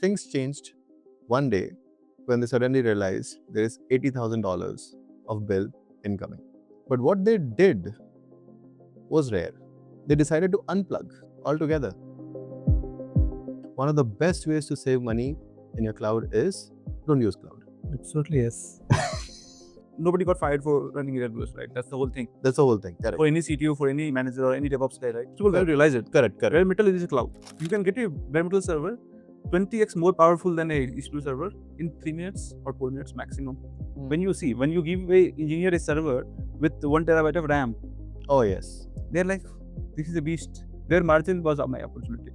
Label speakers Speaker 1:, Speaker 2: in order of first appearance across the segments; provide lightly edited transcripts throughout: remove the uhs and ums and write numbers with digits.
Speaker 1: Things changed one day when they suddenly realized there is $80,000 of bill incoming. But what they did was rare. They decided to unplug altogether. One of the best ways to save money in your cloud is don't use cloud.
Speaker 2: Absolutely, yes. Nobody got fired for running AWS, right? That's the whole thing.
Speaker 1: That's the whole thing. Correct.
Speaker 2: For any CTO, for any manager or any DevOps guy, right? People will realize it.
Speaker 1: Correct.
Speaker 2: Bare metal is a cloud. You can get a bare metal server 20x more powerful than a EC2 server in 3 minutes or 4 minutes maximum. When you give a engineer a server with 1 terabyte of RAM,
Speaker 1: Oh yes.
Speaker 2: they're like, this is a beast. Their margin was my opportunity.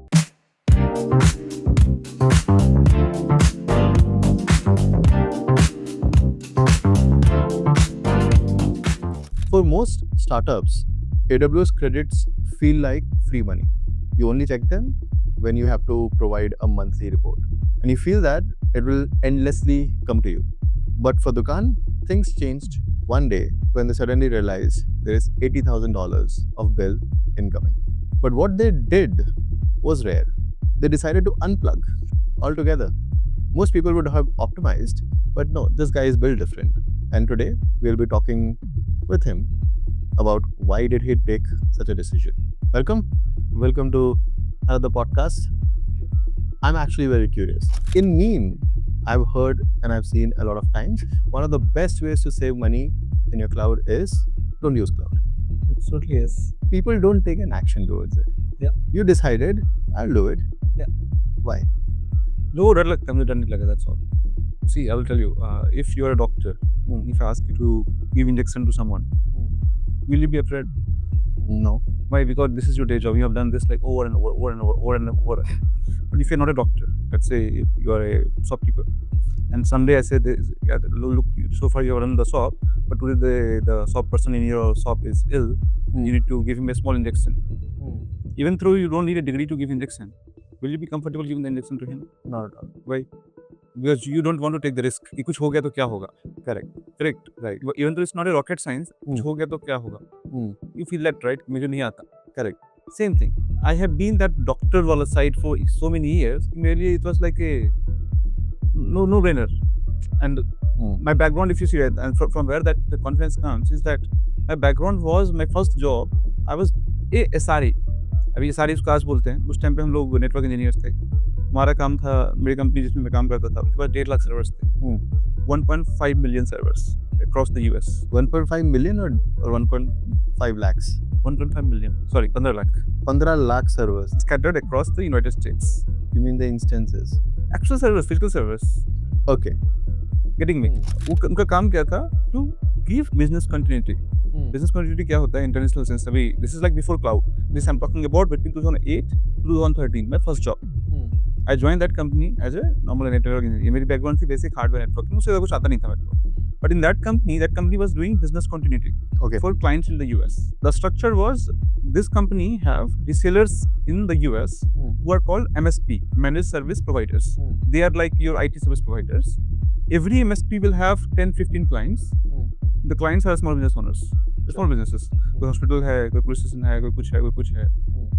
Speaker 1: For most startups, AWS credits feel like free money. You only check them when you have to provide a monthly report. And you feel that it will endlessly come to you. But for Dukaan, things changed one day when they suddenly realized there is $80,000 of bill incoming. But what they did was rare. They decided to unplug altogether. Most people would have optimized, but no, this guy is built different. And today we'll be talking with him about why did he take such a decision. Welcome to another podcast. I'm actually very curious. In meme, I've heard and I've seen a lot of times, one of the best ways to save money in your cloud is don't use cloud.
Speaker 2: Absolutely, yes.
Speaker 1: People don't take an action towards it.
Speaker 2: Yeah.
Speaker 1: You decided, I'll do it.
Speaker 2: Yeah.
Speaker 1: Why?
Speaker 2: No, that's all. See, I will tell you, if you are a doctor, if I ask you to give injection to someone, will you be afraid?
Speaker 1: No.
Speaker 2: Why? Because this is your day job. You have done this like over and over. But if you're not a doctor, let's say you are a shopkeeper, and someday I say, look, so far you have run the shop, but today the shop person in your shop is ill, you need to give him a small injection. Even though you don't need a degree to give injection, will you be comfortable giving the injection to him?
Speaker 1: Not at all.
Speaker 2: Why? Because you don't want to take the risk. कि कुछ हो गया तो क्या होगा? Correct.
Speaker 1: Right.
Speaker 2: Even though it's not a rocket science, कुछ हो गया तो क्या होगा? You feel that, right? मुझे नहीं आता.
Speaker 1: Correct.
Speaker 2: Same thing. I have been that doctor wala side for so many years. Merely it was like a no-brainer. And my background, if you see it, and from where that the confidence comes, is that my background was my first job. I was a SRE. अभी SRE उसको आज बोलते हैं. उस time पे हम लोग network engineers थे. हमारा काम था, मेरी कंपनी जिसमें मैं काम करता था, उसके पास 1.5 लाख सर्वर्स थे. 1.5 million servers across the US.
Speaker 1: 1.5 million or 1.5 lakhs?
Speaker 2: 1.5 million. Sorry, 15 lakh.
Speaker 1: 15 lakh servers.
Speaker 2: Scattered across the United States.
Speaker 1: You mean the instances?
Speaker 2: Actual servers, physical servers.
Speaker 1: Okay.
Speaker 2: Getting me? उनका काम क्या था? To give business continuity. Business continuity क्या होता है? International sense अभी. This is like before cloud. This I'm talking about between 2008 to 2013. My first job. I joined that company as a normal network engineer. मेरी background थी basic hardware networking. उससे कुछ आता नहीं था मेरे को. But in that company was doing business continuity for clients in the US. The structure was this company have resellers in the US who are called MSP, Managed Service Providers. They are like your IT service providers. Every MSP will have 10-15 clients. The clients are small business owners, small businesses. कोई hospital है, कोई police station है, कोई कुछ है.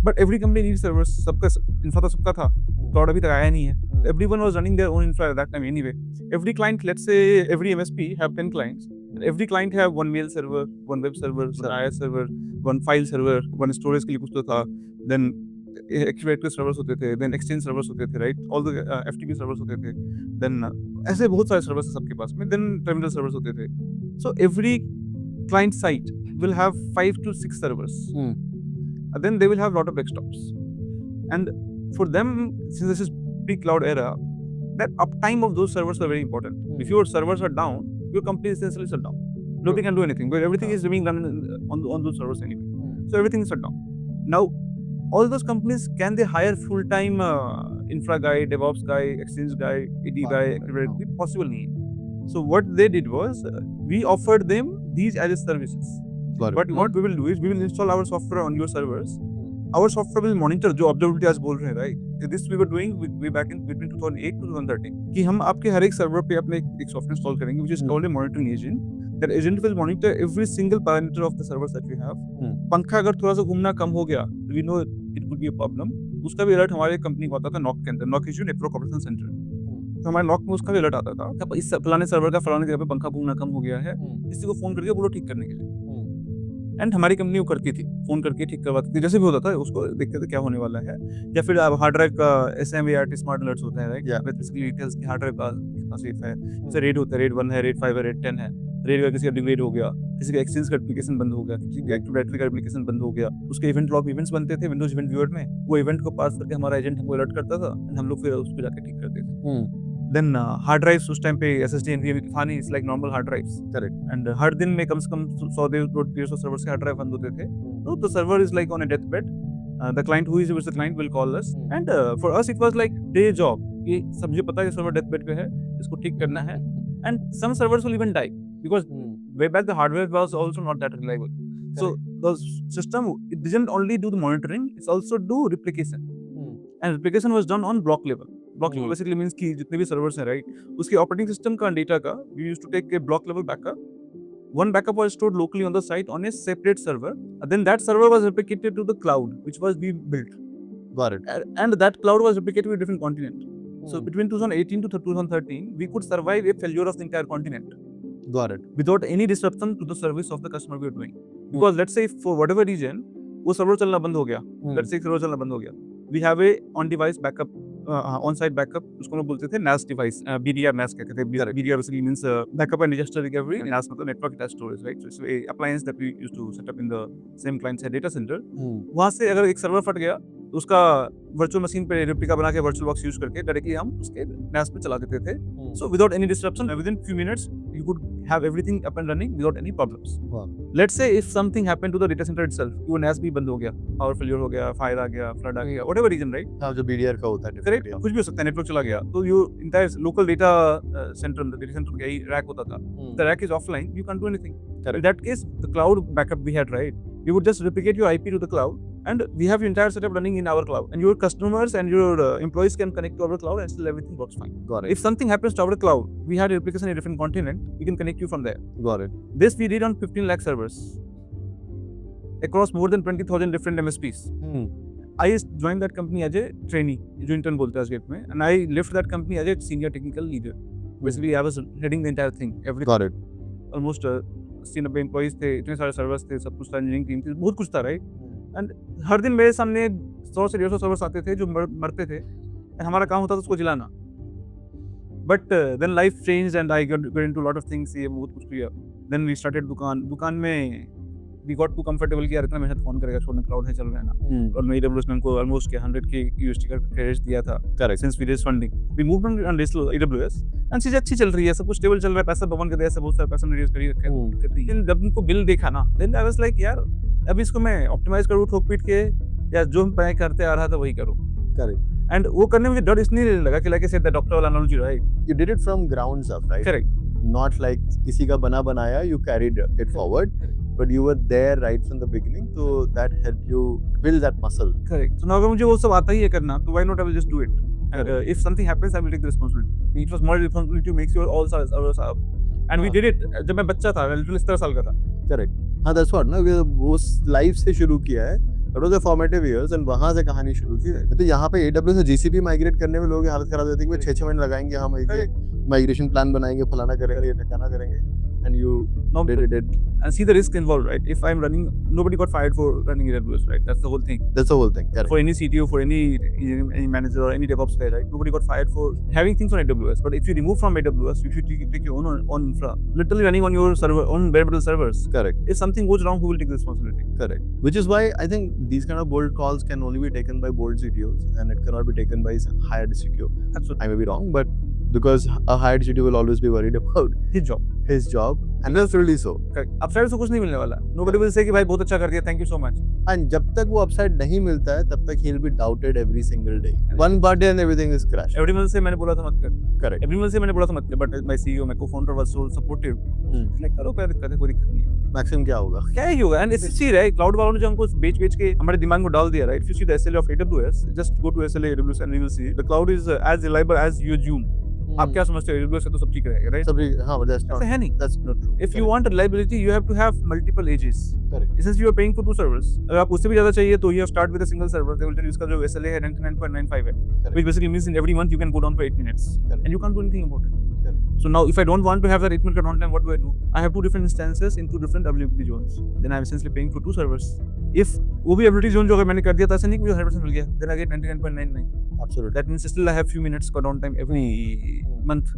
Speaker 2: But every company needs servers. सबका infra तो सबका था. Cloud अभी तक आया नहीं है. Everyone was running their own infra at that time anyway. Every client, let's say every MSP have 10 clients. Every client have one mail server, one web server, one IaaS server, one file server, one storage के लिए कुछ तो था. Then Active servers होते थे, then Exchange servers होते थे, right? All the FTP servers होते थे. Then ऐसे बहुत सारे servers हैं सबके पास में. Then terminal servers होते थे. So every client site will have 5 to 6 servers. And then they will have a lot of desktops. And for them, since this is pre-cloud era, that uptime of those servers are very important. If your servers are down, your company is essentially shut down. Nobody can do anything, but everything is being done on those servers anyway. So everything is shut down. Now, all those companies, can they hire full-time infra guy, DevOps guy, Exchange guy, AD guy? Possible nahi. So what they did was, we offered them these as services. But what we will do is, we will install our software on your servers. Our software will monitor जो observability आज बोल रहे हैं, right? This we were doing way back in between 2008 to 2013. कि हम आपके हर एक server पे अपने एक software install करेंगे, which is called a monitoring agent. That agent will monitor every single parameter of the servers that we have. पंखा अगर थोड़ा सा घूमना कम हो गया, we know it could be a problem. उसका भी अलर्ट हमारे कंपनी को आता था नॉक के अंदर, knock issue network operation centre. तो हमारे नॉक में उसका भी अलर्ट आता था कि इस फलाने सर्वर का फलाने जगह पे पंखा फूंकना कम हो गया है, किसी को फोन करके बोलो ठीक करने के लिए। एंड हमारी कंपनी वो करती थी, फोन करके ठीक करवाती थी, जैसे भी होता था उसको देखते थे क्या होने वाला है। या फिर अब हार्ड ड्राइव का SMART स्मार्ट अलर्ट्स होता है, राइट, बेसिकली डिटेल्स की हार्ड ड्राइव का कितना सेफ है, जैसे रेड होता है, रेड 1 है, रेड 5 है, रेड 10 है, रेड का किसी का डिग्रेड हो गया, किसी का एक्सचेंज का एप्लीकेशन बंद हो गया, किसी का एक्टिव डायरेक्टरी का एप्लीकेशन बंद हो गया, उसके इवेंट लॉग इवेंट्स बनते थे विंडोज इवेंट व्यूअर में, वो इवेंट को पास करके हमारा एजेंट हमको अलर्ट करता था, एंड हम लोग फिर उस पर जाके ठीक करते थे। देन हार्ड ड्राइव्स उस टाइम पे SSD NVMe था नहीं, it's like normal hard drives, correct, and हर दिन में कम से कम 100-150 सर्वर से हार्ड ड्राइव बंद होते थे। तो the server is like on a death bed, the client who is with the client will call us, and for us it was like day job, ये सब मुझे पता है सर्वर डेथ बेड पे है, इसको ठीक करना है, and some servers will even die because way back the hardware was also not that reliable. Correct. So the system, it didn't only do the monitoring, it's also do replication. And replication was done on block level. Block level basically means कि जितने भी servers हैं, right, उसके operating system का data का we used to take a block level backup. One backup was stored locally on the site on a separate server. And then that server was replicated to the cloud, which was we built.
Speaker 1: Got it.
Speaker 2: And that cloud was replicated to a different continent. So between 2018 to 2013, we could survive a failure of the entire continent.
Speaker 1: Got it.
Speaker 2: Without any disruption to the service of the customer we are doing. Because let's say for whatever reason वो server चलना बंद हो गया, let's say server चलना बंद हो गया, we have a on device backup, on site backup, उसको हम बोलते थे NAS device, BDR NAS कहते थे। BDR basically means backup and disaster recovery, NAS मतलब network attached storage, right? So it's a appliance that we used to set up in the same client side data center. वहाँ से अगर एक server फट गया तो उसका वर्चुअल मशीन पे रेप्लिका बना के वर्चुअल बॉक्स यूज करके डायरेक्टली हम उसके NAS पे चला देते थे। So without any disruption, within few minutes you could have everything up and running without any problems.
Speaker 1: Wow.
Speaker 2: Let's say if something happened to the data center itself, वो NAS भी बंद हो गया, power failure हो गया, fire आ गया, flood आ गया, whatever reason, right?
Speaker 1: हाँ, जो BDR का होता है,
Speaker 2: Correct, कुछ भी हो सकता है, नेटवर्क चला गया, तो your entire local data center, the data center का यही rack होता था, the rack is offline, you can't do anything. In that case, the cloud backup we had, right? We would just replicate your IP to the cloud, and we have your entire setup running in our cloud, and your customers and your employees can connect to our cloud, and still everything works fine.
Speaker 1: Got it.
Speaker 2: If something happens to our cloud, we had a replication in a different continent, we can connect you from there.
Speaker 1: Got it.
Speaker 2: This we did on 15 lakh servers across more than 20,000 different MSPs. I joined that company as a trainee, जो intern बोलते हैं Asgate में, and I left that company as a senior technical leader. Basically, I was heading the entire thing.
Speaker 1: Got it.
Speaker 2: Almost 80-90 employees थे, इतने सारे servers थे, सब कुछ था, engineering team थी, बहुत कुछ था, right? And हर दिन मेरे सामने 100 से 150 servers आते थे जो मरते थे, and हमारा काम होता था उसको जलाना. But then life changed and I got into a lot of things. ये बहुत कुछ किया. Then we started दुकान में we got too comfortable कि यार इतना मेहनत कौन करेगा, छोड़ना, क्लाउड है चल रहा है ना। और मैं AWS ने हमको almost के 100K USD का क्रेडिट दिया था।
Speaker 1: Correct.
Speaker 2: Since we raised funding, we moved on AWS and चीजें अच्छी चल रही है, सब कुछ स्टेबल चल रहा है, पैसा भगवान का दया से बहुत सारा पैसा रेज कर ही रखा है। लेकिन जब उनको बिल देखा ना, then I was like यार अब इसको मैं ऑप्टिमाइज करूँ ठोक पीट के, या जो हम पहले करते आ रहा था वही करूँ।
Speaker 1: Correct.
Speaker 2: And वो करने में मुझे डर इसलिए नहीं लगा कि like I said, the doctor वाला analogy, right?
Speaker 1: You did it from grounds up, right?
Speaker 2: Correct.
Speaker 1: Not like किसी का बना बनाया, you carried it forward, but you were there right from the beginning, so that helped you build that muscle.
Speaker 2: Correct. So now अगर मुझे वो सब आता ही है करना, तो why not I will just do it. And if something happens, I will take the responsibility. It was my responsibility to make sure all servers are up. And we did it. जब मैं बच्चा था, literally 17 साल का था.
Speaker 1: Correct. हाँ, that's what ना, वो लाइफ से शुरू किया है. That was the formative years, and वहाँ से कहानी शुरू की है. तो यहाँ पे AWS से GCP माइग्रेट करने में लोगों की हालत खराब होती है कि 6-6 महीने लगाएंगे, हम एक माइग्रेशन प्लान बनाएंगे, फलाना करेंगे, ठिकाना करेंगे, and you did it.
Speaker 2: And see the risk involved, right? If I'm running, nobody got fired for running AWS, right? That's the whole thing.
Speaker 1: That's the whole thing. Correct.
Speaker 2: For any CTO, for any manager or any DevOps guy, right? Nobody got fired for having things on AWS. But if you remove from AWS, if you take your own infra, literally running on your server, on bare metal servers.
Speaker 1: Correct.
Speaker 2: If something goes wrong, who will take the responsibility?
Speaker 1: Correct. Which is why I think these kind of bold calls can only be taken by bold CTOs, and it cannot be taken by hired CTO.
Speaker 2: Absolutely.
Speaker 1: I may be wrong, but because a hired CTO will always be worried about
Speaker 2: his job,
Speaker 1: and that's really so.
Speaker 2: Correct. Upside से कुछ नहीं मिलने वाला. Nobody will say कि भाई बहुत अच्छा कर दिया, thank you so much.
Speaker 1: And जब तक वो upside नहीं मिलता है, तब तक he'll be doubted every single day. One bad day and everything is crashed.
Speaker 2: Everyone से मैंने बोला था मत कर.
Speaker 1: Correct.
Speaker 2: Everyone से मैंने बोला था मत कर, but my CEO, my co-founder was so supportive. Like करो, क्या दिक्कत है, कोई दिक्कत नहीं है.
Speaker 1: Maximum क्या होगा?
Speaker 2: क्या ही होगा? And it's see, right? Cloud वालों ने जो हमको बेच के हमारे दिमाग में डाल दिया, right? If you see the SLA of AWS, just go to SLA AWS and you will see the cloud is as reliable as you assume. आप क्या समझते हो AWS से तो सब ठीक रहेगा, right?
Speaker 1: हाँ, but that's not.
Speaker 2: ऐसा है नहीं.
Speaker 1: That's not true.
Speaker 2: If you want reliability, you have to have multiple edges.
Speaker 1: Correct.
Speaker 2: Since you are paying for 2 servers, अगर आप उससे भी ज़्यादा चाहिए तो you have start with a single server. They will tell you इसका जो SLA है 99.95 है,
Speaker 1: Correct.
Speaker 2: which basically means in every month you can go down for 8 minutes,
Speaker 1: Correct.
Speaker 2: and you can't do anything about it.
Speaker 1: Correct.
Speaker 2: So now, if I don't want to have that 8-minute runtime, what do? I have 2 different instances in 2 different availability zones. Then I'm essentially paying for 2 servers. If वो भी availability zone जो अगर मैंने कर दिया तो ऐसा नहीं कि मुझे 100% मिल गया, then I get 99.99.
Speaker 1: Absolutely.
Speaker 2: That means still I have few minutes का downtime every month.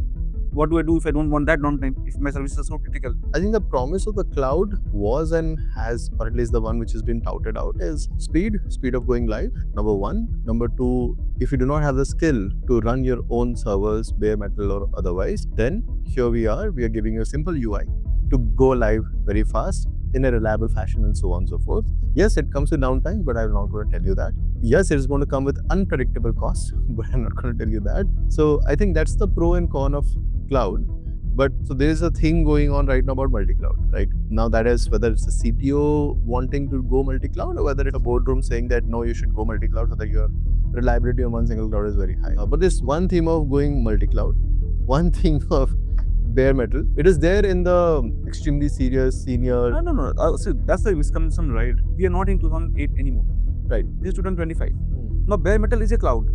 Speaker 2: What do I do if I don't want that downtime? If my service is so critical?
Speaker 1: I think the promise of the cloud was and has, or at least the one which has been touted out, is speed of going live. Number one. Number two, if you do not have the skill to run your own servers, bare metal or otherwise, then here we are giving you a simple UI to go live very fast in a reliable fashion and so on and so forth. Yes, it comes with downtime, but I'm not going to tell you that. Yes, it's going to come with unpredictable costs, but I'm not going to tell you that. So I think that's the pro and con of cloud. But so there is a thing going on right now about multi-cloud, right? Now that is whether it's a CTO wanting to go multi-cloud or whether it's a boardroom saying that no, you should go multi-cloud so that your reliability on one single cloud is very high. But this one theme of going multi-cloud, one thing of bare metal, it is there in the extremely serious senior.
Speaker 2: No. See, that's the misconception, right? We are not in 2008 anymore.
Speaker 1: Right.
Speaker 2: This is 2025. Now, bare metal is a cloud.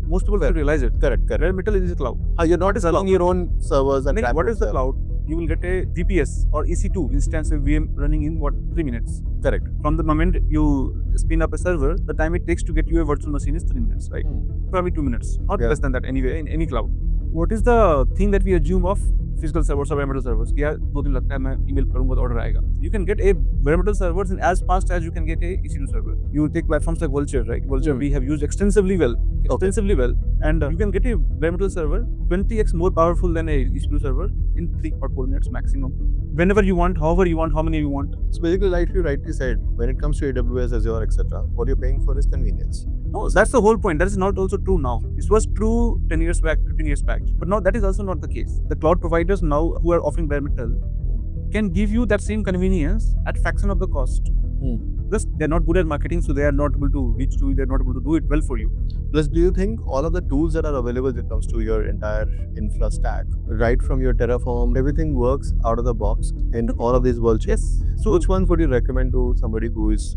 Speaker 2: Most people don't realize it.
Speaker 1: Correct.
Speaker 2: Bare metal is a cloud.
Speaker 1: You're not running your own servers and
Speaker 2: What is the cloud? You will get a VPS or EC2 instance of VM running in 3 minutes.
Speaker 1: Correct.
Speaker 2: From the moment you spin up a server, the time it takes to get you a virtual machine is 3 minutes, right? Probably 2 minutes, not less than that anyway in any cloud. What is the thing that we assume of physical servers or bare metal servers? Yeah, 2 दिन लगता है मैं email करूँगा तो order आएगा. You can get a bare metal servers in as fast as you can get a EC2 server. You take platforms like Vultr, right? Vultr we have used extensively well, and you can get a bare metal server 20x more powerful than a EC2 server in 3 or 4 minutes maximum. Whenever you want, however you want, how many you want.
Speaker 1: So basically, like you rightly said, when it comes to AWS, Azure, etc., what you're paying for is convenience.
Speaker 2: No, that's the whole point. That is not also true now. This was true 10 years back, 15 years back. But now that is also not the case. The cloud providers now who are offering bare metal can give you that same convenience at fraction of the cost. Plus, they're not good at marketing, so they are not able to reach to you, they're not able to do it well for you.
Speaker 1: Plus, do you think all of the tools that are available when it comes to your entire infra stack, right from your Terraform, everything works out of the box in all of these worlds?
Speaker 2: Yes.
Speaker 1: So which one would you recommend to somebody who is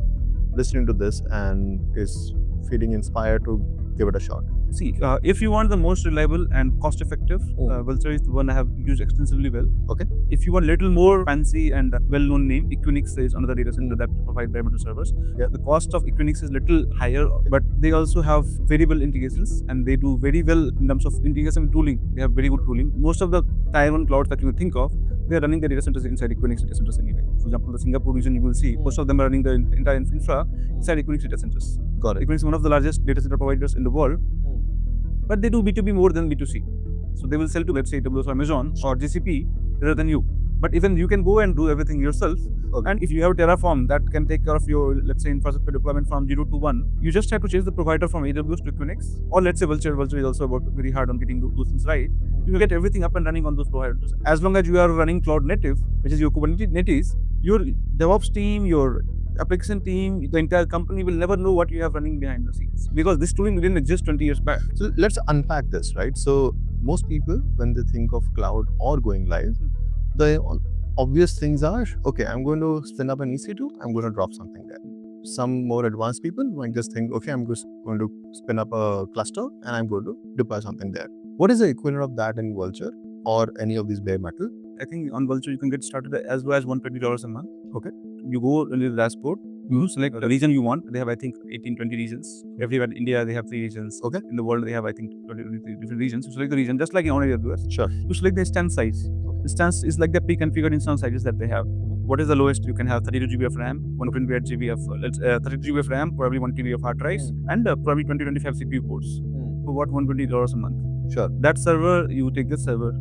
Speaker 1: listening to this and is feeling inspired to give it a shot?
Speaker 2: See, if you want the most reliable and cost-effective, Vultr is the one I have used extensively well.
Speaker 1: Okay.
Speaker 2: If you want little more fancy and well-known name, Equinix is another data center that provide bare metal servers.
Speaker 1: Yeah.
Speaker 2: The cost of Equinix is little higher, but they also have very well integrations and they do very well in terms of integration and tooling. They have very good tooling. Most of the Tier 1 clouds that you think of, they are running their data centers inside Equinix data centers anyway. For example, the Singapore region, you will see most of them are running the entire infra inside Equinix data centers.
Speaker 1: Got it.
Speaker 2: Equinix is one of the largest data center providers in the world. But they do B2B more than B2C. So they will sell to, let's say, AWS or Amazon or GCP rather than you. But even you can go and do everything yourself.
Speaker 1: Okay.
Speaker 2: And if you have Terraform that can take care of your, let's say, infrastructure deployment from 0 to 1, you just have to change the provider from AWS to Equinix. Or let's say Vultr. Vultr is also worked very hard on getting those things right. You will get everything up and running on those providers. As long as you are running cloud native, which is your Kubernetes, your DevOps team, your application team, the entire company will never know what you have running behind the scenes because this tooling didn't exist 20 years back.
Speaker 1: So let's unpack this, right? So most people, when they think of cloud or going live, the obvious things are, okay, I'm going to spin up an EC2, I'm going to drop something there. Some more advanced people might just think, okay, I'm just going to spin up a cluster and I'm going to deploy something there. What is the equivalent of that in Vultr or any of these bare metal?
Speaker 2: I think on Vultr you can get started as low as $120 a month. Okay. You go in the dashboard, you select the region you want. They have, I think, 18, 20 regions. Everywhere in India, they have 3 regions.
Speaker 1: Okay.
Speaker 2: In the world, they have, I think, 20 different regions. You select the region, just like in AWS.
Speaker 1: Sure.
Speaker 2: You select the instance size.
Speaker 1: Okay.
Speaker 2: Instance is like the pre-configured instance sizes that they have. What is the lowest? You can have 32 GB of RAM, 128 GB of 32 GB of RAM, probably 1 TB of hard drives, and probably 20-25 CPU cores. For what, $120 a month.
Speaker 1: Sure.
Speaker 2: That server, you take this server.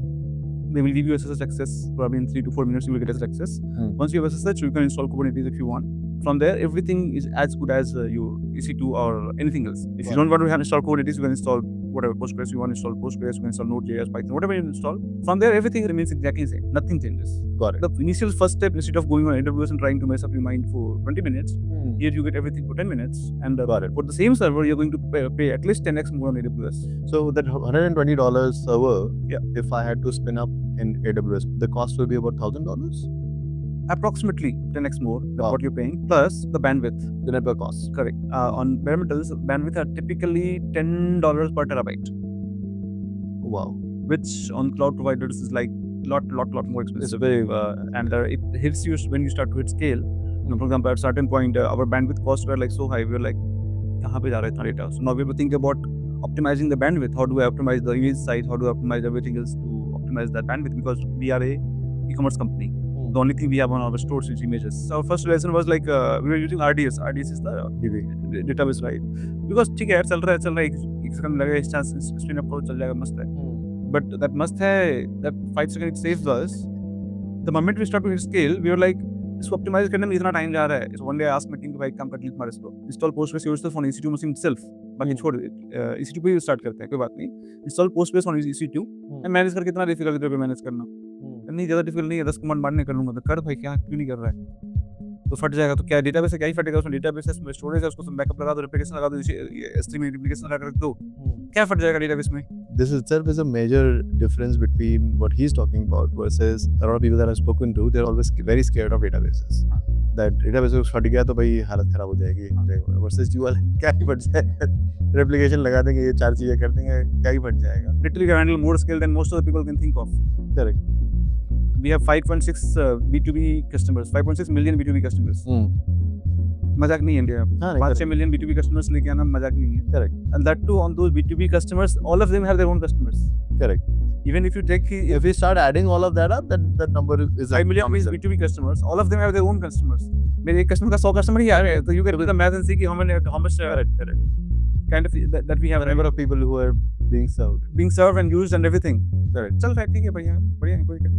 Speaker 2: They will give you SSH access. Probably in 3 to 4 minutes, you will get SSH access. Once you have SSH, you can install Kubernetes if you want. From there, everything is as good as your EC2 or anything else. If you don't want to install Kubernetes, you can install whatever Postgres you want to install, Postgres, you can install Node.js, Python, whatever you install. From there, everything remains exactly the same. Nothing changes.
Speaker 1: Got it.
Speaker 2: The initial first step, instead of going on AWS and trying to mess up your mind for 20 minutes, here you get everything for 10 minutes. And
Speaker 1: Got it.
Speaker 2: for the same server, you're going to pay at least 10x more on AWS.
Speaker 1: So that $120 server,
Speaker 2: Yeah.
Speaker 1: if I had to spin up in AWS, the cost will be about $1,000.
Speaker 2: Approximately 10x more than
Speaker 1: Wow.
Speaker 2: what you're paying, plus the bandwidth.
Speaker 1: The network cost.
Speaker 2: Correct. On bare metals, bandwidth are typically $10 per terabyte,
Speaker 1: Wow.
Speaker 2: which on cloud providers is like lot more
Speaker 1: It's
Speaker 2: expensive.
Speaker 1: very
Speaker 2: And it hits you when you start to hit scale. For example, at a certain point, our bandwidth costs were like so high. We were like, kahan pe ja raha hai itna data? So now we have to think about optimizing the bandwidth. How do I optimize the image size? How do I optimize everything else to optimize that bandwidth? Because we are a e-commerce company. The only thing we have on our stores is images. So our first lesson was like we were using RDS. RDS is the database, right? Because ठीक है यार चल रहा है एक second लगेगा इस chance spin up करो चल जाएगा मस्त है. But that must है that 5 seconds it saves us. The moment we start to scale, we were like इसको optimize करने में इतना टाइम जा रहा है. So one day I asked my team to भाई काम कर लीजिए तुम्हारे इसको. Install Postgres yourself on EC2 machine itself. बाकी छोड़ EC2 पे ही start करते हैं कोई बात नहीं. Install Postgres on EC2 and manage करके इतना difficult है manage करना. नहीं ज़्यादा डिफिकल्ट नहीं है 10 कमांड मारने कर लूँगा तो कर भाई क्या क्यों नहीं कर रहा है तो फट जाएगा तो क्या डेटाबेस है क्या ही फटेगा उसमें डेटाबेस है स्टोरेज है उसको तुम बैकअप लगा दो रेप्लिकेशन लगा दो स्ट्रीमिंग रेप्लिकेशन लगा कर दो क्या फट जाएगा डेटाबेस में
Speaker 1: This itself is a major difference between what he's talking about versus a lot of people that I've spoken to. They're always very scared of databases. That database फट गया तो भाई हालत खराब हो जाएगी. Versus you are like क्या ही फट जाएगा. रेप्लिकेशन लगा देंगे ये 4 चीजें कर देंगे क्या ही फट जाएगा.
Speaker 2: Literally can handle more scale than most of the people can think of.
Speaker 1: Correct.
Speaker 2: We have 5.6 B2B customers, 5.6 million B2B customers. मजाक नहीं है इंडिया में. 5-6 million B2B customers लेके आना मजाक नहीं है.
Speaker 1: Correct.
Speaker 2: And that too on those B2B customers, all of them have their own customers.
Speaker 1: Correct.
Speaker 2: Even if you take
Speaker 1: If we start adding all of that up, that number is
Speaker 2: 5 million is B2B customers, all of them have their own customers. मेरे एक customer का 100 customer ही आ रहे हैं, तो you can do the math and see कि how much kind of that we have
Speaker 1: the number of people who are being served
Speaker 2: and used and everything.
Speaker 1: Correct.
Speaker 2: चल रहा है ठीक है बढ़िया है कोई क्या.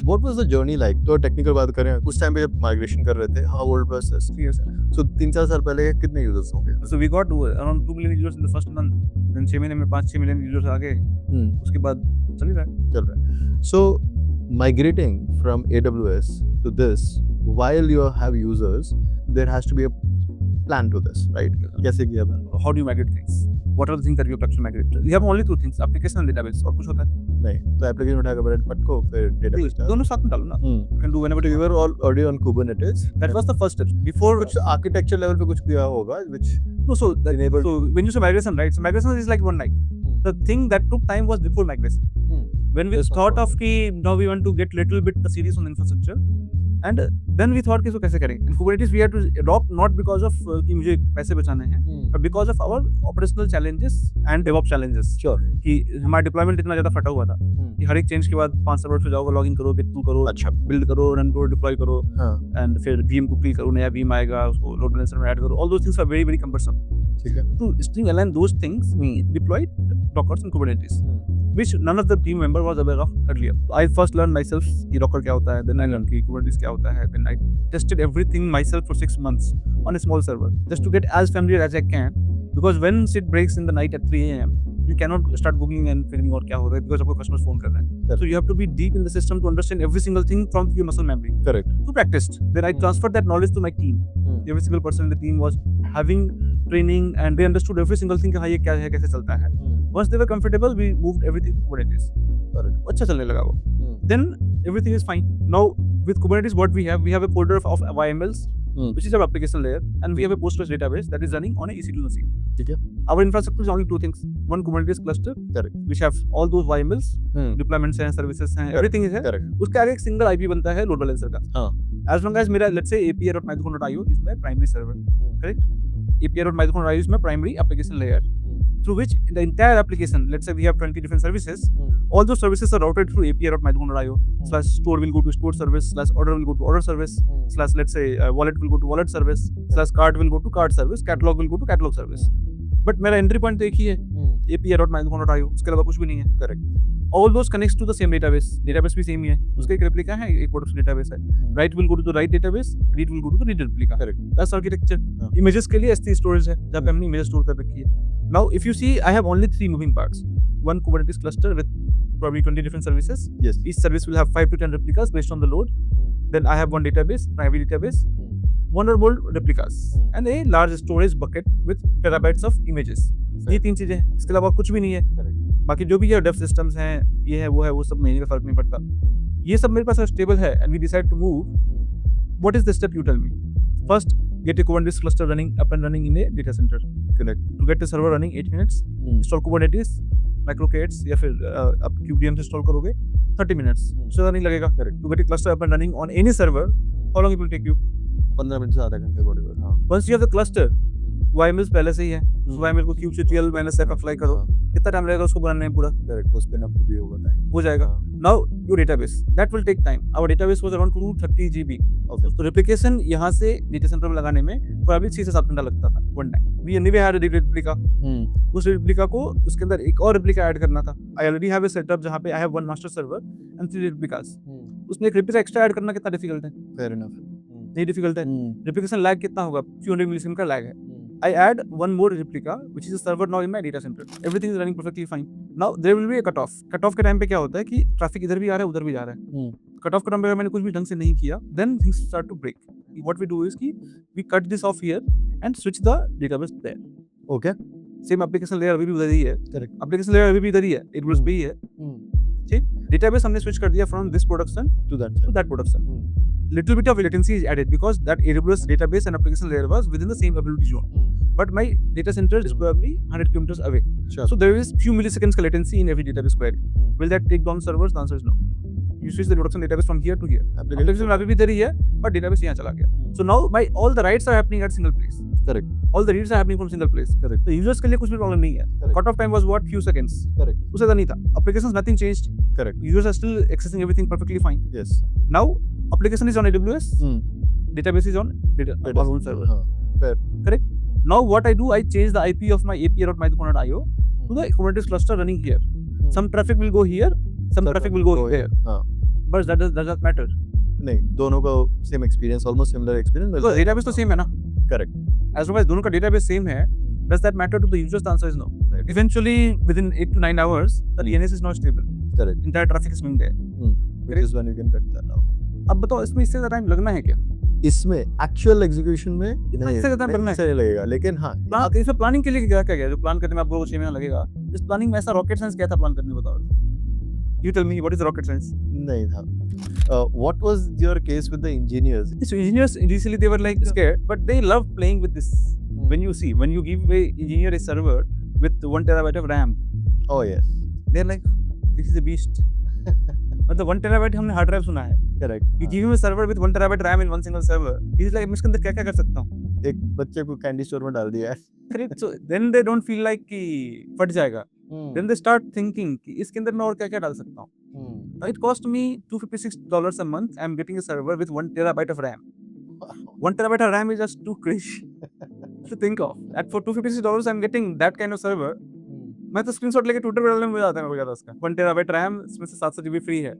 Speaker 1: What was the journey like? तो टेक्निकल बात करें उस टाइम पे जब माइग्रेशन कर रहे थे how old was this?
Speaker 2: 3 years.
Speaker 1: So 3-4 साल पहले कितने यूजर्स होंगे?
Speaker 2: So we got around 2 million users in the first month. Then 6 महीने में 5-6 million users आ गए. उसके बाद चल रहा है.
Speaker 1: So migrating from AWS to this, while you have users, there has to be a plan to this, right? कैसे किया था?
Speaker 2: How do you migrate things? What are the things that you have to migrate? You have only 2 things, application and database. और कुछ होता है?
Speaker 1: नहीं, तो application उठा के पटको फिर डेटाबेस डाल.
Speaker 2: दोनों साथ में डालो ना. You can do whenever
Speaker 1: But
Speaker 2: you
Speaker 1: we were already on Kubernetes.
Speaker 2: That was the first step. Before
Speaker 1: कुछ आर्किटेक्चर लेवल पे कुछ किया होगा which
Speaker 2: no, so when you say migration, right? So migration is like one night. The thing that took time was before migration. When we thought of कि now we want to get little bit serious on infrastructure, and then we thought कि इसको कैसे करें. In Kubernetes we had to adopt not because of कि मुझे पैसे बचाने हैं, but because of our operational challenges and DevOps challenges.
Speaker 1: Sure.
Speaker 2: कि हमारा deployment इतना ज़्यादा फटा हुआ था कि हर एक change के बाद 5 सर्वर पे जाओगे, login करो, get tool करो,
Speaker 1: अच्छा.
Speaker 2: build करो, run करो, deploy करो, and फिर VM को click करो, नया VM आएगा, उसको load balancer में add करो. All those things are very very cumbersome.
Speaker 1: ठीक है.
Speaker 2: To string align those things, we deployed Docker and Kubernetes, which none of the team member was aware of earlier. I first learned myself कि Docker क्या होता है, then I learned कि Kubernetes क्या होता है, then I tested everything myself for 6 months on a small server just to get as familiar as I can. Because when shit breaks in the night at 3 a.m., you cannot start googling and figuring out क्या हो रहा है because आपको customers phone कर रहे हैं. So you have to be deep in the system to understand every single thing from your muscle memory.
Speaker 1: Correct.
Speaker 2: So practiced. Then I transferred that knowledge to my team. Every single person in the team was having training and they understood every single thing कि हाँ ये क्या है कैसे चलता है. Once they were comfortable, we moved everything to Kubernetes. अच्छा चलने लगा वो. Then everything is fine. Now with Kubernetes, what we have a folder of YMLs, which is our application layer, and we have a Postgres database that is running on a EC2 machine.
Speaker 1: ठीक है.
Speaker 2: Our infrastructure is only 2 things. One Kubernetes cluster,
Speaker 1: Correct.
Speaker 2: which have all those YMLs, deployments हैं, services हैं, everything is है.
Speaker 1: Correct.
Speaker 2: उसके आगे एक single IP बनता है load balancer का.
Speaker 1: हाँ.
Speaker 2: As long as मेरा let's say API.mython.io is my primary server, correct? API.mython.io is my primary application layer, through which the entire application, let's say we have 20 different services, all those services are routed through API.mython.io. /store will go to store service, /order will go to order service, / let's say wallet will go to wallet service, /cart will go to cart service, catalog will go to catalog service. But मेरा entry point तो एक ही है. api.mython.io, उसके अलावा कुछ भी नहीं है।
Speaker 1: Correct.
Speaker 2: All those connects to the same database भी same ही है, उसका एक replica है, एक Codex database है। Write will go to the write database, read will go to the read replica।
Speaker 1: Correct.
Speaker 2: That's architecture।
Speaker 1: हाँ.
Speaker 2: Images के लिए S3 storage है, जहाँ पे हमने images store कर रखी है। Now if you see, I have only 3 moving parts. One Kubernetes cluster with probably 20 different services.
Speaker 1: Yes.
Speaker 2: Each service will have 5 to 10 replicas based on the load. Then I have one database, private database, one or more replicas, and a large storage bucket with terabytes of images. ये 3 चीजें हैं, इसके अलावा कुछ भी नहीं है।
Speaker 1: Correct.
Speaker 2: बाकी जो भी है डेव सिस्टम्स हैं, ये है, वो सब महीने का फर्क नहीं पड़ता। ये सब मेरे पास स्टेबल है, and we decide to move. What is the step you tell me? First, get a Kubernetes cluster up and running in a data center.
Speaker 1: Correct.
Speaker 2: To get the server running 8 minutes. Install Kubernetes, microcades या फिर आप QDM से install करोगे 30 minutes. उससे ज़्यादा नहीं लगेगा।
Speaker 1: Correct.
Speaker 2: To get a cluster up and running on any server, how long it will take you?
Speaker 1: 15 minute से आधा घंटे whatever. हाँ.
Speaker 2: Once you have the cluster, YML पहले से ही है, YML को kubectl -f अप्लाई करो, कितना टाइम लगेगा उसको बनाने में पूरा?
Speaker 1: Correct. उस पे ना भी होगा टाइम.
Speaker 2: हो जाएगा। Now your database, that will take time. Our database was around 230 GB.
Speaker 1: Okay.
Speaker 2: तो replication यहाँ से data center में लगाने में probably 6 से 7 घंटा लगता था one time. We anyway had a replica. उस replica को उसके अंदर एक और replica ऐड करना था. I already have a setup जहाँ पे I have one master server and 3 replicas. उसमें एक replica extra ऐड करना कितना difficult है?
Speaker 1: Fair enough.
Speaker 2: नहीं difficult है। Replication lag कितना होगा? few hundred millisecond का lag है। I add one more replica, which is a server now in my data center. Everything is running perfectly fine. Now there will be a cutoff. Cutoff के time पे क्या होता है कि traffic इधर भी आ रहा है, उधर भी जा रहा है। Cutoff के टाइम पे अगर मैंने कुछ भी ढंग से नहीं किया, then things start to break. What we do is कि we cut this off here and switch the database there.
Speaker 1: Okay.
Speaker 2: Same application layer अभी भी उधर ही है।
Speaker 1: Correct.
Speaker 2: Application layer अभी भी इधर ही है, AWS पे ही है। ठीक? Database हमने switch कर दिया from this production
Speaker 1: To that
Speaker 2: to
Speaker 1: side.
Speaker 2: that production. Little bit of latency is added because that AWS database and application layer was within the same availability zone. But my data center is probably 100 kilometers away.
Speaker 1: Sure.
Speaker 2: So there is few milliseconds latency in every database query. Will that take down servers? The answer is no. You switch the production database from here to here. Application अभी भी इधर ही है, but database यहाँ चला गया. So now all the writes are happening at single place.
Speaker 1: Correct.
Speaker 2: All the reads are happening from single place.
Speaker 1: Correct.
Speaker 2: तो users के लिए कुछ भी problem नहीं है.
Speaker 1: Correct.
Speaker 2: Cut off time was what? Few seconds.
Speaker 1: Correct.
Speaker 2: उससे ज़्यादा नहीं था. Applications nothing changed.
Speaker 1: Correct.
Speaker 2: Users are still accessing everything perfectly fine.
Speaker 1: Yes.
Speaker 2: Now application is on AWS. Database is on our own server.
Speaker 1: Fair.
Speaker 2: Correct. Now what I do, I change the IP of my api.mython.io to the Kubernetes cluster running here. Some traffic will go here, some traffic will go here.
Speaker 1: हाँ.
Speaker 2: But that does not matter.
Speaker 1: नहीं, दोनों का same experience, almost similar experience.
Speaker 2: Because database तो same है ना.
Speaker 1: Correct.
Speaker 2: As long as दोनों का database same है, does that matter to the users? The answer is no.
Speaker 1: Right.
Speaker 2: Eventually, within 8 to 9 hours, the DNS is not stable.
Speaker 1: Correct.
Speaker 2: Entire traffic is being there.
Speaker 1: Which is when you can cut that out.
Speaker 2: अब बताओ इसमें इससे ज़्यादा time लगना है क्या?
Speaker 1: इसमें actual execution में नहीं
Speaker 2: इससे ज़्यादा लगना है।
Speaker 1: इससे लगेगा, लेकिन हाँ
Speaker 2: इसमें प्लानिंग के लिए क्या क्या जो प्लान करने में आपको 6 महीना लगेगा, इस प्लानिंग में ऐसा रॉकेट साइंस क्या था प्लान करने में, बताओ? You tell me, what is rocket science?
Speaker 1: नहीं था. What was your case with the engineers?
Speaker 2: So engineers initially they were like scared, but they love playing with this. When you give a engineer a server with 1 terabyte of RAM,
Speaker 1: Oh yes.
Speaker 2: they're like, this is a beast. मतलब 1 terabyte हमने hard drive सुना है.
Speaker 1: Correct.
Speaker 2: You give him a server with 1 terabyte RAM in one single server. He's like, मैं इसके अंदर क्या क्या कर सकता हूँ?
Speaker 1: एक बच्चे को कैंडी स्टोर में डाल दिया है.
Speaker 2: Correct. So then they don't feel like कि फट जाएगा. Then they start thinking कि इसके अंदर मैं और क्या क्या डाल सकता हूँ. Now it cost me $256 a month. I'm getting a server with 1 terabyte of RAM. 1 terabyte of RAM is just too crazy to think of. At for $256 I'm getting that kind of server. मैं तो screenshot लेके Twitter पे डालने में मजा आता है मेरे को उसका. 1 terabyte RAM, इसमें से 700 GB फ्री है.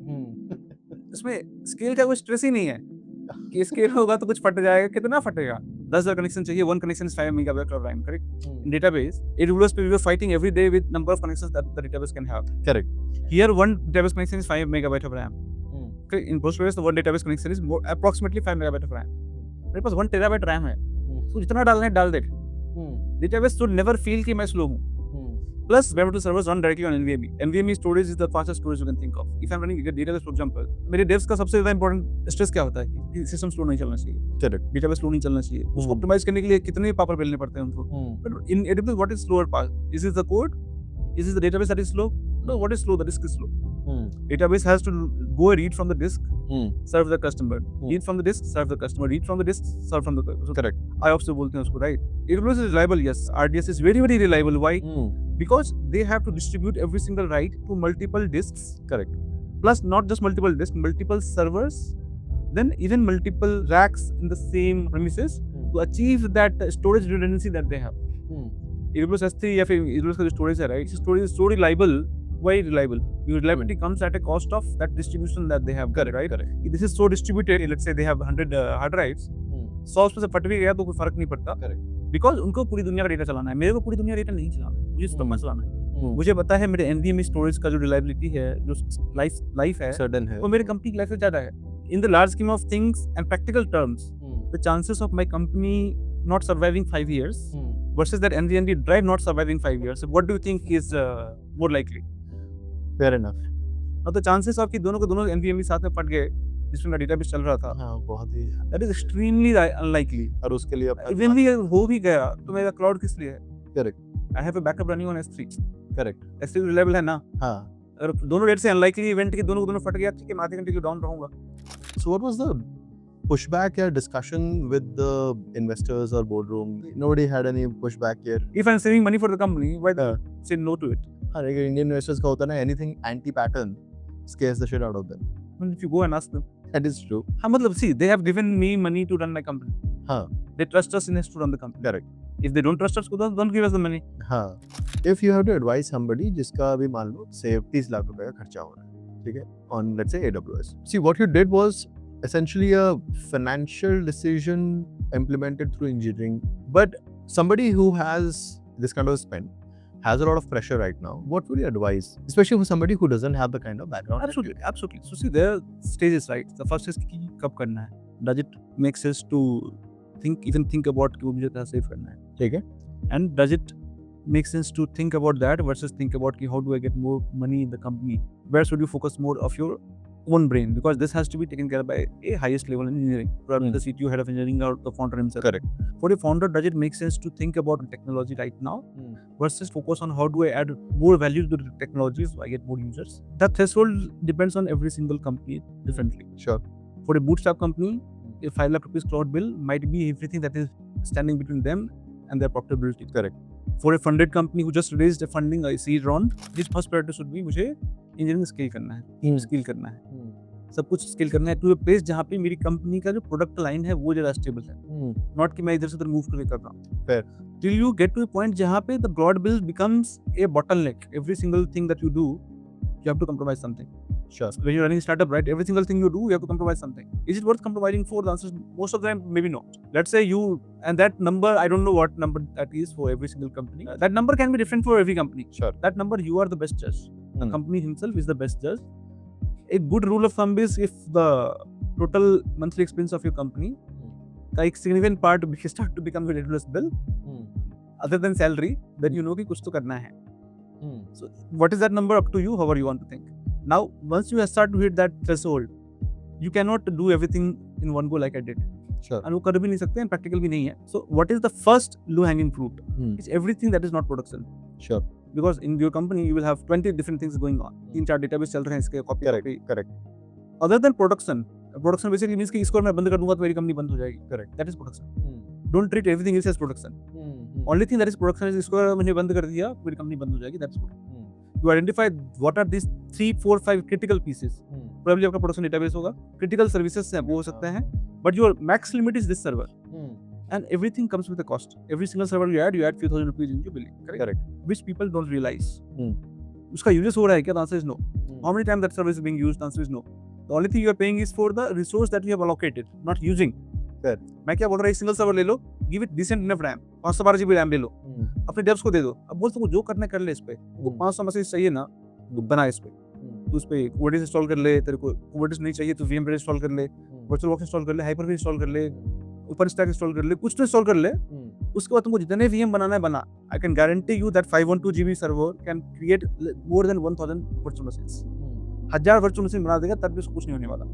Speaker 2: इसमें स्केल का कोई स्ट्रेस ही नहीं है कि स्केल होगा तो कुछ फट जाएगा. कितना फटेगा? 10,000 कनेक्शन चाहिए. 1 connection is 5 megabyte of RAM. Correct. In database, AWS पे we were fighting every day with number of connections that the database can have.
Speaker 1: Correct.
Speaker 2: Here 1 database connection is 5 megabyte of RAM. Okay. In Postgres the 1 database connection is more, approximately 5 megabyte of RAM. मेरे पास 1 terabyte RAM है. तो जितना डालना है डाल दे. Database should never feel कि मैं slow हूँ. Plus, Web2 servers run directly on NVMe. NVMe storage is the fastest storage you can think of. If I'm running a database, for example, मेरे devs का सबसे ज़्यादा important stress क्या होता है कि सिस्टम स्लो नहीं चलना चाहिए.
Speaker 1: Correct.
Speaker 2: Database स्लो नहीं चलना चाहिए. उसको optimize करने के लिए कितने पापड़ बेलने पड़ते हैं उनको. But in AWS, what is slower part? Is it the code? Is it the database that is slow? No, what is slow? The disk is slow. Database has to go read from the disk, serve the customer. Read from the disk, serve the customer. Read from the disk, serve from the customer.
Speaker 1: Correct.
Speaker 2: IOPS से बोलते हैं उसको, right? AWS is reliable, yes. RDS is very, very reliable. Why? Because they have to distribute every single write to multiple disks.
Speaker 1: Correct.
Speaker 2: Plus, not just multiple disks, multiple servers, then even multiple racks in the same premises to achieve that storage redundancy that they have. AWS S3 या फिर AWS का जो storage है, right? Storage is so reliable. Why reliable? Your reliability comes at a cost of that distribution that they have.
Speaker 1: Correct,
Speaker 2: right?
Speaker 1: correct.
Speaker 2: This is so distributed. Let's say they have 100 hard drives. 100 उसमें से फट भी गया तो कोई फर्क नहीं पड़ता.
Speaker 1: Correct.
Speaker 2: Because उनको पूरी दुनिया का डेटा चलाना है. मेरे को पूरी दुनिया का डेटा नहीं चलाना है. मुझे सिस्टम में चलाना है. मुझे पता है मेरे NVMe स्टोरेज का जो रिलायबिलिटी है, जो लाइफ है,
Speaker 1: Certain है.
Speaker 2: वो मेरे कंपनी की लाइफ से ज़्यादा है. In the large scheme of things and practical terms, the chances of my company not surviving 5 years versus that NVMe drive not surviving 5 years, what do you think is more likely?
Speaker 1: Fair enough.
Speaker 2: Now the chances of कि दोनों के दोनों NVMe साथ में फट गए जिसमें database चल रहा था,
Speaker 1: हाँ, बहुत ही.
Speaker 2: that is extremely unlikely.
Speaker 1: और उसके लिए अपना.
Speaker 2: Even भी हो भी गया तो मेरा क्लाउड किस लिए है?
Speaker 1: Correct.
Speaker 2: I have a backup running on S3.
Speaker 1: Correct.
Speaker 2: S3 reliable है ना?
Speaker 1: हाँ.
Speaker 2: अगर दोनों डेट से अनलाइकली इवेंट के दोनों फट गया ठीक है, मैं आधे घंटे के डाउन रहूंगा.
Speaker 1: So what was the pushback or discussion with the investors or boardroom? Nobody had any pushback here.
Speaker 2: If I'm saving money for the company, why say no to it?
Speaker 1: हाँ, लेकिन Indian investors का होता है ना, anything anti-pattern scares the shit out of them.
Speaker 2: Well, if you go and ask them.
Speaker 1: That is true.
Speaker 2: हाँ मतलब see, they have given me money to run my company.
Speaker 1: हाँ.
Speaker 2: They trust us in us to run the company.
Speaker 1: Correct.
Speaker 2: If they don't trust us, don't give us the money.
Speaker 1: हाँ. If you have to advise somebody जिसका अभी मान लो से 30 लाख रुपए का खर्चा हो रहा है, ठीक है, on let's say AWS. See, what you did was essentially a financial decision implemented through engineering. But somebody who has this kind of spend has a lot of pressure right now. What would you advise, especially for somebody who doesn't have the kind of background?
Speaker 2: Absolutely, absolutely. So see, there are stages, right? The first is कि कब करना है. Does it make sense to think about कि वो मुझे कैसे save करना है?
Speaker 1: ठीक है.
Speaker 2: And does it make sense to think about that versus think about कि how do I get more money in the company? Where should you focus more of your own brain? Because this has to be taken care of by a highest level engineering, probably the CTO, head of engineering, or the founder himself.
Speaker 1: Correct.
Speaker 2: For a founder, does it make sense to think about technology right now versus focus on how do I add more value to the technology so I get more users? That threshold depends on every single company differently.
Speaker 1: Sure.
Speaker 2: For a bootstrap company, a 5 lakh rupees cloud bill might be everything that is standing between them and their profitability.
Speaker 1: Correct.
Speaker 2: For a funded company who just raised a funding seed round, his first priority should be मुझे engineering skill करना है, team skill करना है, सब कुछ skill करना है to a place जहाँ पे मेरी कंपनी का जो प्रोडक्ट लाइन है वो ज़्यादा स्टेबल है, नॉट कि मैं इधर से उधर मूव करके कर रहा हूँ.
Speaker 1: Fair.
Speaker 2: Till you get to a point जहाँ पे the broad bill becomes a bottleneck. Every single thing that you do, you have to compromise something.
Speaker 1: Sure.
Speaker 2: When you're running a startup, right? Every single thing you do, you have to compromise something. Is it worth compromising for? The answer is most of the time, maybe not. Let's say you, and that number, I don't know what number that is for every single company. That number can be different for every company.
Speaker 1: Sure.
Speaker 2: That number, you are the best judge. The company himself is the best judge. A good rule of thumb is if the total monthly expense of your company, a significant part start to become a ridiculous bill, other than salary, then you know कि कुछ तो करना है. So what is that number up to you, however you want to think. Now, once you start to hit that threshold, you cannot do everything in one go like I did.
Speaker 1: Sure.
Speaker 2: And वो कर भी नहीं सकते and practical भी नहीं है. So what is the first low hanging fruit? It's everything that is not production.
Speaker 1: Sure.
Speaker 2: Because in your company you will have 20 different things going on. 3-4 database चल रहे हैं इसके copy.
Speaker 1: Correct.
Speaker 2: Other than production basically means कि इसको मैं बंद कर दूंगा तो मेरी कंपनी बंद हो जाएगी.
Speaker 1: Correct.
Speaker 2: That is production. Don't treat everything else as production. Only thing that is production is इसको मैंने बंद कर दिया मेरी कंपनी बंद हो जाएगी. That's production. You identify what are these 3, 4, 5 critical pieces. Probably आपका production database होगा. Critical services हैं वो हो सकते हैं. But your max limit is this server. And everything comes with a cost. Every single server you add few thousand rupees into billing. Correct. Which people don't realize. उसका uses हो रहा है क्या? The answer is no. How many times that service is being used? The answer is no. The only thing you are paying is for the resource that you have allocated, not using.
Speaker 1: Fair.
Speaker 2: मैं क्या बोल रहा हूँ, एक single server ले लो, give it decent enough RAM, 512 GB RAM ले लो, अपने devs को दे दो, अब बोल तुमको जो करना कर ले इस पे, वो 500 मैसेज चाहिए ना, बना इस पे, तो उस पे Kubernetes इंस्टॉल कर ले, तेरे को Kubernetes नहीं चाहिए तो VMware इंस्टॉल कर ले, VirtualBox इंस्टॉल कर ले, Hyper-V इंस्टॉल कर ले, OpenStack इंस्टॉल कर ले, कुछ तो इंस्टॉल कर ले, उसके बाद तुमको जितने VM बनाना है बना. I can guarantee you that 512 GB server can create more than 1000 virtual machines. 1000 virtual machine बना देगा तब भी उसको कुछ नहीं होने वाला,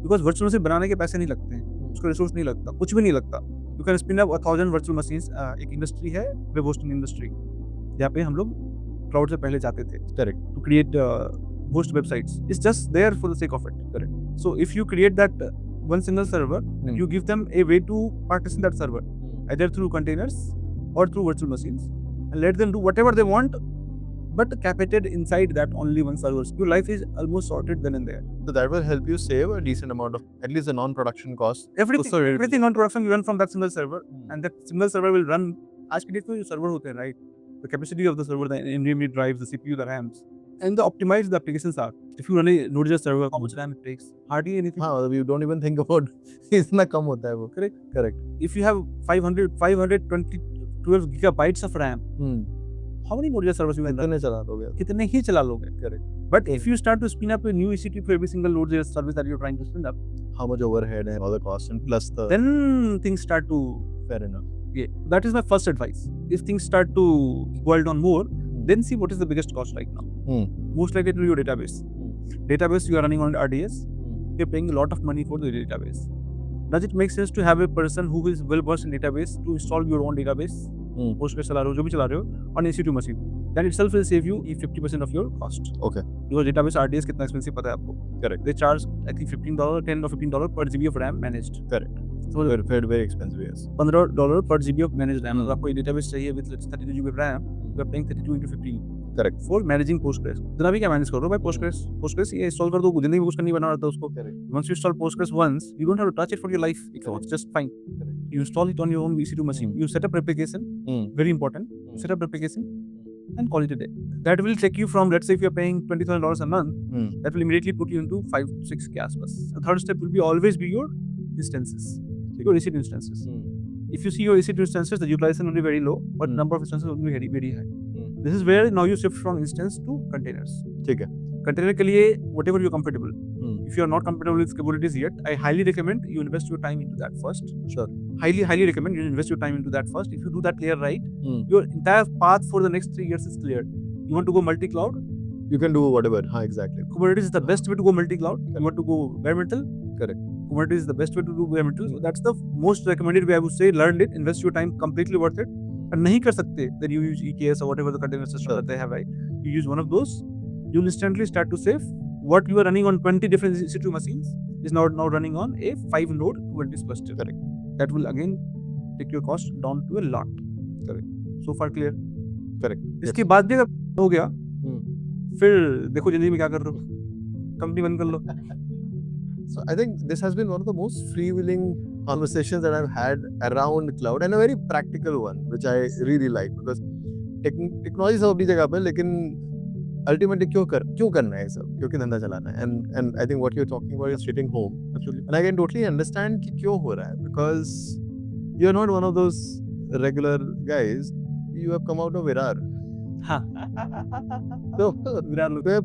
Speaker 2: because virtual machine बनाने के पैसे नहीं लगते हैं, उसका रिसोर्स नहीं लगता, कुछ भी नहीं लगता. You can spin up 1000 virtual machines. एक इंडस्ट्री है वेब होस्टिंग इंडस्ट्री, जहाँ पे हम लोग क्लाउड से पहले जाते थे.
Speaker 1: Correct.
Speaker 2: To create host websites. It's just there for the sake of it. Correct. So if you create that one single server, you give them a way to partition that server, either through containers or through virtual machines, and let them do whatever they want, but capated inside that only one server. Your life is almost sorted then and there.
Speaker 1: So that will help you save a decent amount of, at least the non-production costs.
Speaker 2: Everything on production you run from that single server, and that single server will run आज के date में जो server होते हैं, right, the capacity of the server, the NVMe drives, the CPU, the RAMs, and the optimized the applications are. If you run a Node.js server, how much RAM it takes? Hardly anything.
Speaker 1: हाँ, you don't even think about इतना कम होता है वो. Correct.
Speaker 2: If you have 512 gigabytes of RAM, how many Node.js servers you can run?
Speaker 1: कितने चला दोगे?
Speaker 2: कितने ही चला लोगे?
Speaker 1: Correct.
Speaker 2: But if you start to spin up a new EC2 for every single Node.js service that you're trying to spin up,
Speaker 1: How much overhead and all the costs and plus the.
Speaker 2: then things start to.
Speaker 1: Fair enough.
Speaker 2: Yeah, that is my first advice. If things start to boil down more, then see what is the biggest cost right now. Most likely to your database. Database you are running on RDS. You're paying a lot of money for the database. Does it make sense to have a person who is well versed in database to install your own database? Postgres चला रहे हो, जो भी चला रहे हो, on EC2 machine. That itself will save you 50% of your cost.
Speaker 1: Okay.
Speaker 2: Because database RDS कितना expensive पता है आपको?
Speaker 1: Correct.
Speaker 2: They charge I think $15, $10 or $15 per GB of RAM managed.
Speaker 1: Correct.
Speaker 2: So
Speaker 1: Very expensive, yes.
Speaker 2: $15 per GB of managed RAM. अगर आपको database चाहिए with 32 GB of RAM, you are paying 32 into 15.
Speaker 1: Correct.
Speaker 2: For managing Postgres. इतना भी क्या manage कर रहे हो भाई Postgres? Postgres ये install कर दो, जिंदगी में कुछ नहीं बना रहता उसको.
Speaker 1: Correct.
Speaker 2: Once you install Postgres once, you don't have to touch it for your life. It's just fine.
Speaker 1: Correct.
Speaker 2: You install it on your own EC2 machine. You set up replication, very important. Set up replication and call it a day. That will take you from, let's say if you're paying $20,000 a month, that will immediately put you into 5-6K आसपास. The third step will be always be your instances, your EC2 instances. If you see your EC2 instances, the utilization will be very low, but number of instances will be very high. This is where now you shift from instance to containers.
Speaker 1: ठीक है.
Speaker 2: Container के लिए whatever you're comfortable. If you are not comfortable with Kubernetes yet, I highly recommend you invest your time into that first.
Speaker 1: Sure.
Speaker 2: Highly recommend you invest your time into that first. If you do that clear right, your entire path for the next 3 years is cleared. You want to go multi-cloud?
Speaker 1: You can do whatever. Exactly.
Speaker 2: Kubernetes is the best way to go multi-cloud. You want to go bare metal?
Speaker 1: Correct.
Speaker 2: Kubernetes is the best way to do bare metal. So that's the most recommended way I would say. Learn it, invest your time, completely worth it. And नहीं कर सकते, then you use EKS or whatever the container system that they have, right? You use one of those, you'll instantly start to save. What you are running on 20 different EC2 machines is now running on a 5-node Kubernetes cluster.
Speaker 1: Correct.
Speaker 2: That will again take your cost down to a lot.
Speaker 1: Correct.
Speaker 2: So far clear.
Speaker 1: Correct.
Speaker 2: इसके बाद भी अगर हो गया, फिर देखो जिंदगी में क्या कर रहे हो, कंपनी बंद कर लो.
Speaker 1: So I think this has been one of the most freewheeling conversations that I've had around cloud and a very practical one, which I really like because technology सब अपनी जगह पे, लेकिन ultimately क्यों करना है सब, क्योंकि धंधा चलाना है. And I think what you're talking about is sitting home.
Speaker 2: Absolutely.
Speaker 1: And I can totally understand कि क्यों हो रहा है, because you're not one of those regular guys. You have come out of Virar.
Speaker 2: हाँ.
Speaker 1: तो तुम्हें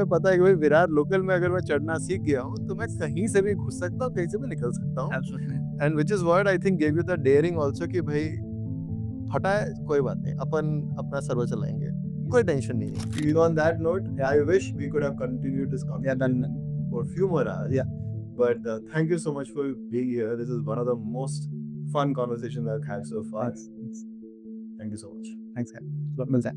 Speaker 1: पता है कि भाई विरार लोकल में अगर मैं चढ़ना सीख गया हूँ तो मैं कहीं से भी घुस सकता हूँ, कहीं से भी निकल सकता हूँ.
Speaker 2: Absolutely.
Speaker 1: And which is word I think gave you the daring also कि भाई फटा है कोई बात नहीं, अपन अपना सर्वर चलाएंगे, कोई टेंशन नहीं है. On that note I wish we could have continued this conversation for few more hours. Yeah but thank you so much for being here. This is one of the most fun conversations I've had so far. Thank you so much.
Speaker 2: Thanks, guys. मिलते हैं.